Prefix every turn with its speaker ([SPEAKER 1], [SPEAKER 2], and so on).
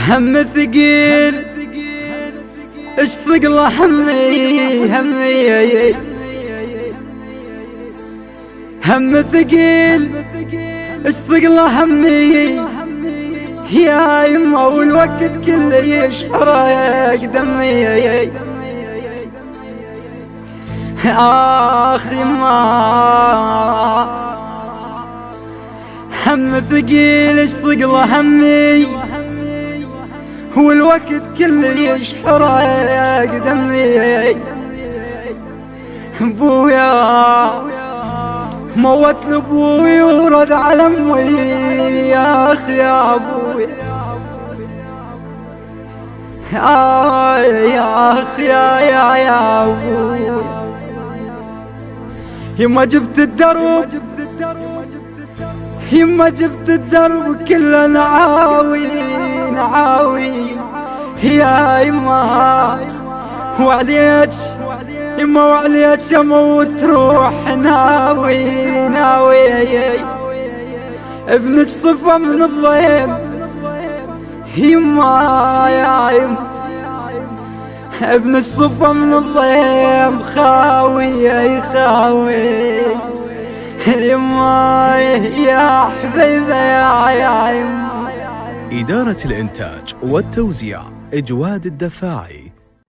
[SPEAKER 1] هم ثقيل اش ثقله همي هم ثقيل اش ثقله همي يا يما والوقت كله يشحرق دمي آخ يما هم ثقيل اش ثقله همي والوقت كله يشحرق دمي بويا موت لابوي ورد على امي يا اخي يا ابوي يا اخي يا ابوي يما جبت الدرب يما جبت الدرب كله نعاوي يا يما وعليك يما وعليك اموت تروح ناوي ابنك صفى من الضيم يما يا يما ابنك صفى من الضيم خاوي يما يا حبيبه يا يما.
[SPEAKER 2] إدارة الإنتاج والتوزيع إجواد الدفاعي.